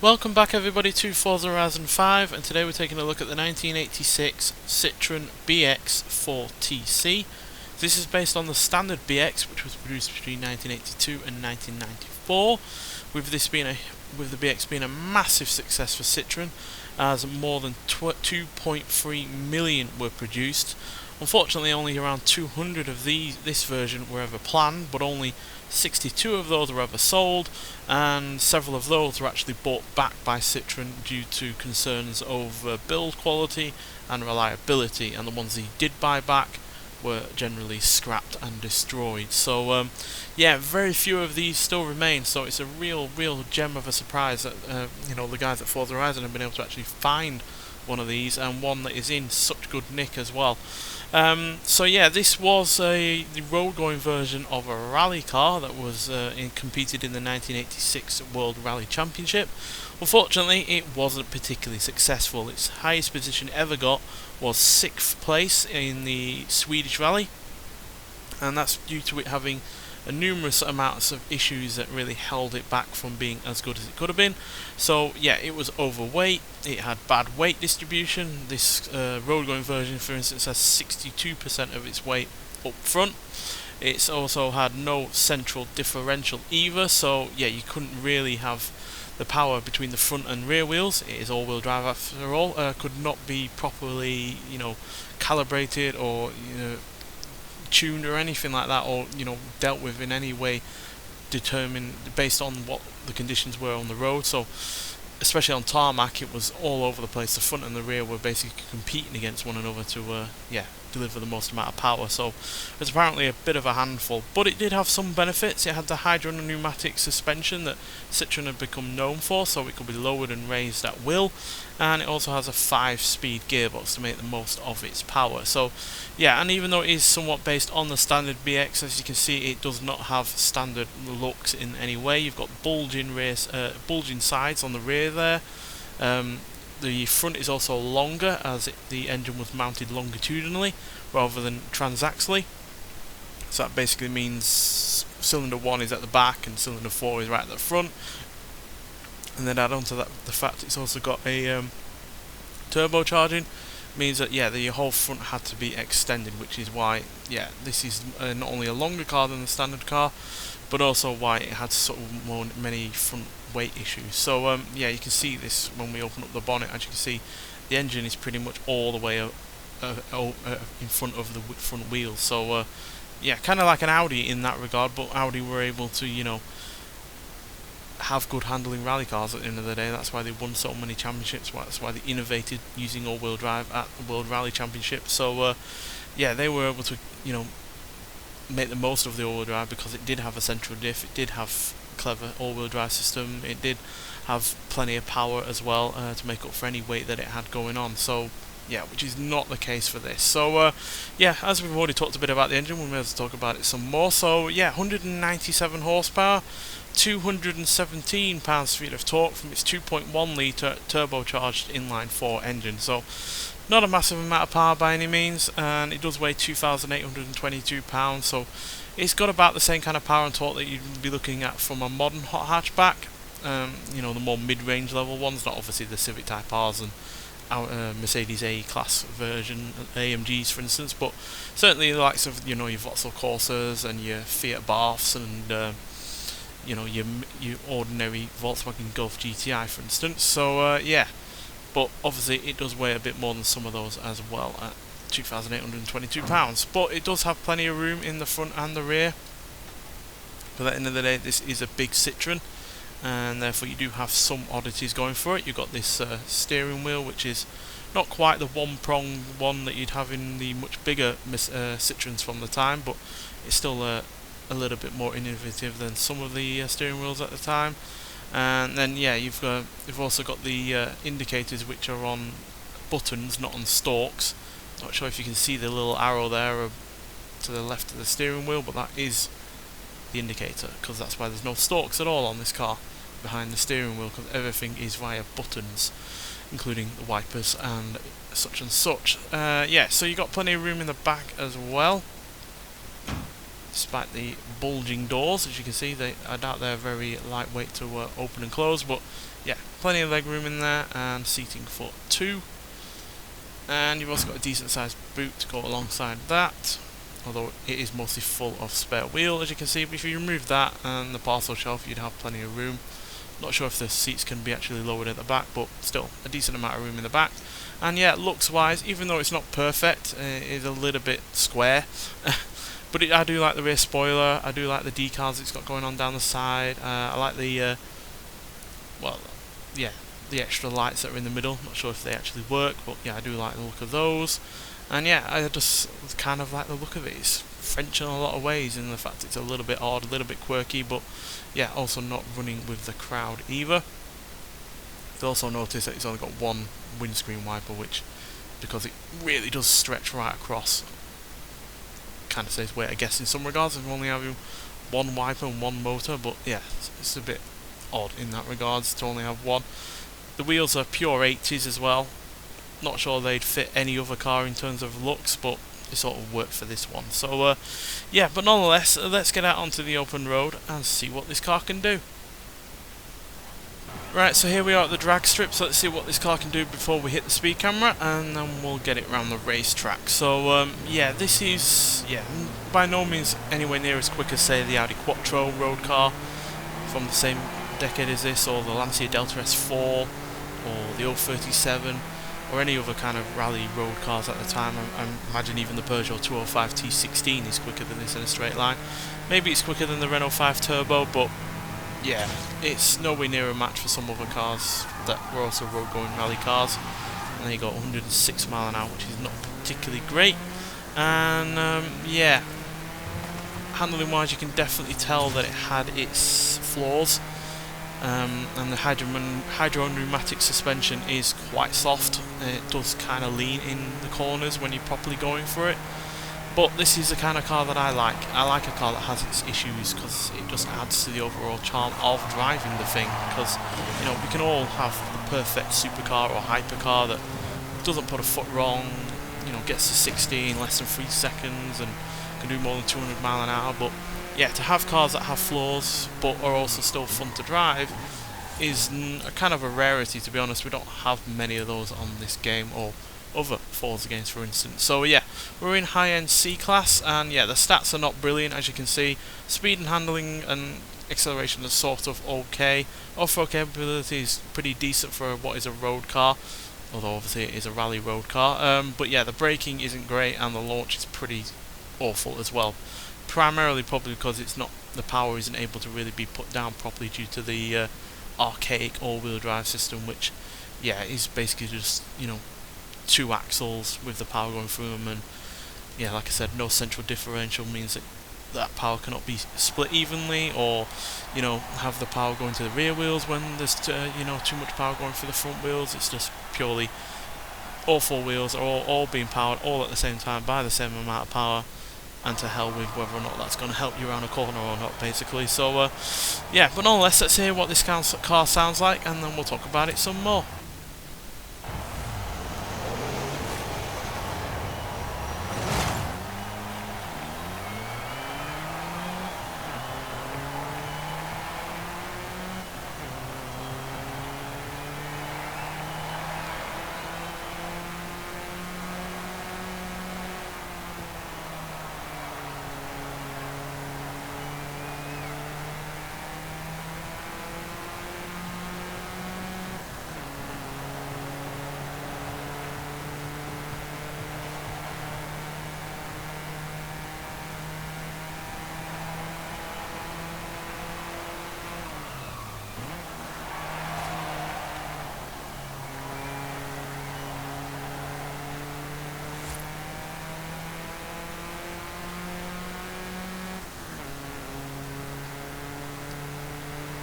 Welcome back everybody to Forza Horizon 5, and today we're taking a look at the 1986 Citroën BX4TC. This is based on the standard BX, which was produced between 1982 and 1994, with the BX being a massive success for Citroën, as more than 2.3 million were produced. Unfortunately, only around 200 of this version were ever planned, but only 62 of those were ever sold, and several of those were actually bought back by Citroën due to concerns over build quality and reliability, and the ones he did buy back were generally scrapped and destroyed. So yeah, very few of these still remain, so it's a real gem of a surprise that the guys at Forza Horizon have been able to actually find one of these, and one that is in such good nick as well. So yeah, this was the road-going version of a rally car that was competed in the 1986 World Rally Championship. Unfortunately, it wasn't particularly successful. Its highest position ever got was 6th place in the Swedish Rally, and that's due to it having numerous amounts of issues that really held it back from being as good as it could have been. So yeah, it was overweight, it had bad weight distribution. This road-going version, for instance, has 62% of its weight up front. It's also had no central differential either, so yeah, you couldn't really have the power between the front and rear wheels. It is all-wheel drive after all. Could not be properly, calibrated or tuned or anything like that, or dealt with in any way, determined based on what the conditions were on the road. So especially on tarmac, it was all over the place. The front and the rear were basically competing against one another to deliver the most amount of power. So it's apparently a bit of a handful, but it did have some benefits. It had the hydropneumatic suspension that Citroën had become known for, so it could be lowered and raised at will, and it also has a 5-speed gearbox to make the most of its power. So yeah, and even though it is somewhat based on the standard BX, as you can see, it does not have standard looks in any way. You've got bulging sides on the rear there. The front is also longer, as the engine was mounted longitudinally rather than transaxially. So that basically means cylinder 1 is at the back and cylinder 4 is right at the front. And then add on to that the fact it's also got a turbocharging, means that the whole front had to be extended, which is why this is not only a longer car than the standard car, but also why it had so many front weight issues. So you can see this when we open up the bonnet. As you can see, the engine is pretty much all the way in front of the front wheels. So kind of like an Audi in that regard, but Audi were able to have good handling rally cars at the end of the day. That's why they won so many championships. That's why they innovated using all-wheel drive at the World Rally Championship. So they were able to make the most of the all-wheel drive, because it did have a central diff, it did have a clever all-wheel drive system, it did have plenty of power as well to make up for any weight that it had going on. So which is not the case for this. So as we've already talked a bit about the engine, we'll be able to talk about it some more. So 197 horsepower, 217 pounds-feet of torque from its 2.1 litre turbocharged inline-4 engine. So not a massive amount of power by any means, and it does weigh 2,822 pounds, so it's got about the same kind of power and torque that you'd be looking at from a modern hot hatchback. The more mid-range level ones, not obviously the Civic Type R's and Mercedes A-Class version AMGs, for instance, but certainly the likes of your Vauxhall Corsas and your Fiat Barths and your ordinary Volkswagen Golf GTI, for instance. So but obviously it does weigh a bit more than some of those as well, at 2,822 pounds. But it does have plenty of room in the front and the rear. But at the end of the day, this is a big Citroën, and therefore you do have some oddities going for it. You've got this steering wheel, which is not quite the one-prong one that you'd have in the much bigger Citroëns from the time, but it's still a little bit more innovative than some of the steering wheels at the time. And then you've also got the indicators, which are on buttons, not on stalks. Not sure if you can see the little arrow there to the left of the steering wheel, but that is the indicator, because that's why there's no stalks at all on this car behind the steering wheel, because everything is via buttons, including the wipers and such and such. So you've got plenty of room in the back as well. despite the bulging doors. As you can see, I doubt they're very lightweight to open and close, but yeah, plenty of leg room in there, and seating for 2. And you've also got a decent sized boot to go alongside that, although it is mostly full of spare wheel, as you can see. But if you remove that and the parcel shelf, you'd have plenty of room. Not sure if the seats can be actually lowered at the back, but still a decent amount of room in the back. And yeah, looks wise, even though it's not perfect, it is a little bit square. But I do like the rear spoiler, I do like the decals it's got going on down the side. I like the well, yeah, the extra lights that are in the middle. Not sure if they actually work, but yeah, I do like the look of those. And yeah, I just kind of like the look of it. It's French in a lot of ways, in the fact it's a little bit odd, a little bit quirky, but yeah, also not running with the crowd either. You'll also notice that it's only got one windscreen wiper, which, because it really does stretch right across, kind of saves weight, I guess, in some regards, if only having one wiper and one motor. But yeah, it's a bit odd in that regards to only have one. The wheels are pure 80s as well. Not sure they'd fit any other car in terms of looks, but it sort of worked for this one. So yeah, but nonetheless, let's get out onto the open road and see what this car can do. Right, so here we are at the drag strip, so let's see what this car can do before we hit the speed camera, and then we'll get it around the racetrack. So yeah, this is by no means anywhere near as quick as, say, the Audi Quattro road car from the same decade as this, or the Lancia Delta S4, or the 037, or any other kind of rally road cars at the time. I imagine even the Peugeot 205 T16 is quicker than this in a straight line. Maybe it's quicker than the Renault 5 Turbo, but yeah, it's nowhere near a match for some other cars that were also road-going rally cars. And they got 106 mile an hour, which is not particularly great. And yeah, handling-wise, you can definitely tell that it had its flaws. And the hydro pneumatic suspension is quite soft. It does kind of lean in the corners when you're properly going for it. But this is the kind of car that I like. I like a car that has its issues, because it just adds to the overall charm of driving the thing. Because, you know, we can all have the perfect supercar or hypercar that doesn't put a foot wrong, you know, gets to 60 in less than 3 seconds and can do more than 200 mile an hour. But yeah, to have cars that have flaws but are also still fun to drive is a kind of a rarity, to be honest. We don't have many of those on this game, or other Forza games, for instance. So yeah, we're in high-end C-Class, and yeah, the stats are not brilliant, as you can see. Speed and handling and acceleration is sort of okay. Off-road capability is pretty decent for what is a road car, although obviously it is a rally road car. But yeah, the braking isn't great, and the launch is pretty awful as well. Primarily probably because the power isn't able to really be put down properly due to the archaic all-wheel drive system, which yeah, is basically just, you know, 2 axles with the power going through them, and yeah, like I said, no central differential means that power cannot be split evenly, or, you know, have the power going to the rear wheels when there's you know, too much power going through the front wheels. It's just purely all 4 wheels are all being powered all at the same time by the same amount of power, and to hell with whether or not that's going to help you around a corner or not, basically. So yeah, but nonetheless, let's hear what this car sounds like, and then we'll talk about it some more.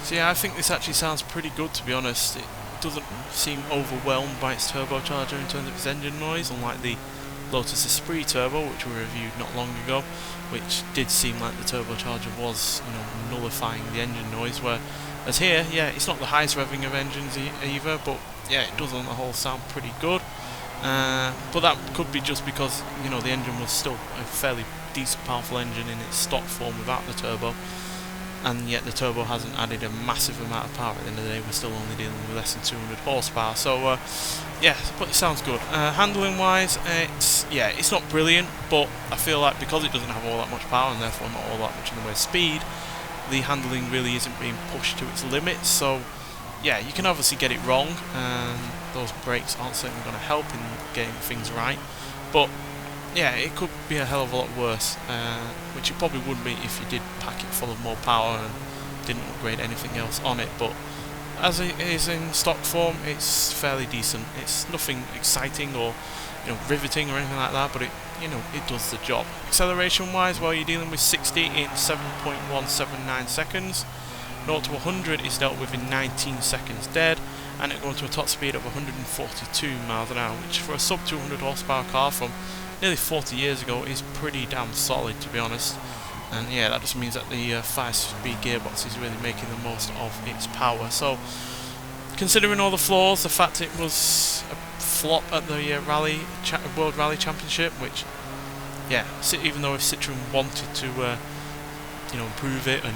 So yeah, I think this actually sounds pretty good, to be honest. It doesn't seem overwhelmed by its turbocharger in terms of its engine noise, unlike the Lotus Esprit Turbo, which we reviewed not long ago, which did seem like the turbocharger was, you know, nullifying the engine noise, whereas here, yeah, it's not the highest revving of engines either, but yeah, it does on the whole sound pretty good. But that could be just because, you know, the engine was still a fairly decent powerful engine in its stock form without the turbo. and yet the turbo hasn't added a massive amount of power. At the end of the day, we're still only dealing with less than 200 horsepower. So yeah, but it sounds good. Handling wise, it's not brilliant, but I feel like because it doesn't have all that much power and therefore not all that much in the way of speed, the handling really isn't being pushed to its limits. So yeah, you can obviously get it wrong, and those brakes aren't certainly going to help in getting things right, but yeah, it could be a hell of a lot worse, which it probably would be if you did pack it full of more power and didn't upgrade anything else on it. But as it is in stock form, it's fairly decent. It's nothing exciting or riveting or anything like that, but it does the job. Acceleration wise, well, you're dealing with 60 in 7.179 seconds. 0 to 100 is dealt with in 19 seconds dead, and it goes to a top speed of 142 miles an hour, which for a sub 200 horsepower car from nearly 40 years ago is pretty damn solid, to be honest. And yeah, that just means that the 5-speed gearbox is really making the most of its power. So considering all the flaws, the fact it was a flop at the World Rally Championship, which yeah, even though if Citroën wanted to improve it and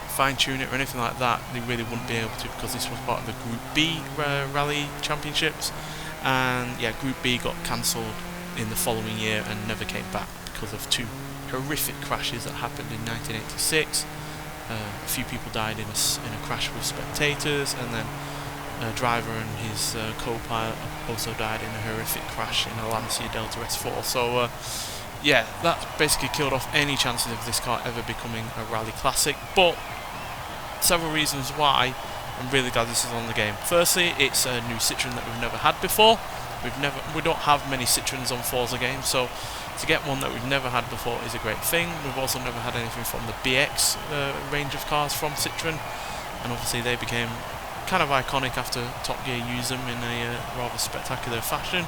fine-tune it or anything like that, they really wouldn't be able to, because this was part of the Group B Rally Championships, and yeah, Group B got cancelled in the following year and never came back because of two horrific crashes that happened in 1986. A few people died in a crash with spectators, and then a driver and his co-pilot also died in a horrific crash in a Lancia Delta S4. So yeah, that basically killed off any chances of this car ever becoming a rally classic. But several reasons why I'm really glad this is on the game. Firstly, it's a new Citroën that we've never had before. We don't have many Citroëns on Forza games, so to get one that we've never had before is a great thing. We've also never had anything from the BX range of cars from Citroën, and obviously they became kind of iconic after Top Gear used them in a rather spectacular fashion.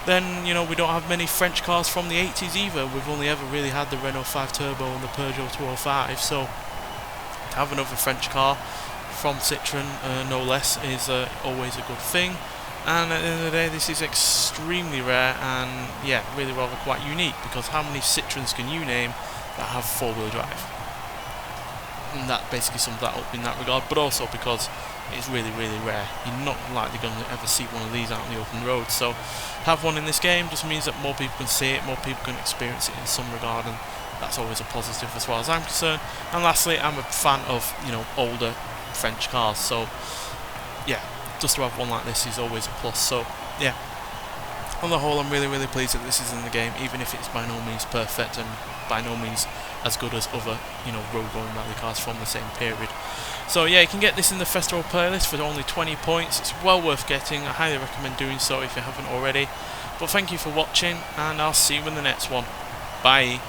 Then we don't have many French cars from the 80s either. We've only ever really had the Renault 5 Turbo and the Peugeot 205, so to have another French car from Citroën, no less, is always a good thing. And at the end of the day, this is extremely rare and yeah, really rather quite unique, because how many Citroëns can you name that have four-wheel drive? And that basically sums that up in that regard, but also because it's really, really rare. You're not likely going to ever see one of these out on the open road, so have one in this game just means that more people can see it, more people can experience it in some regard, and that's always a positive as far as I'm concerned. And lastly, I'm a fan of older French cars, so yeah, just to have one like this is always a plus. So yeah, on the whole, I'm really, really pleased that this is in the game, even if it's by no means perfect and by no means as good as other road going rally cars from the same period. So yeah, you can get this in the festival playlist for only 20 points. It's well worth getting. I highly recommend doing so if you haven't already. But thank you for watching, and I'll see you in the next one. Bye.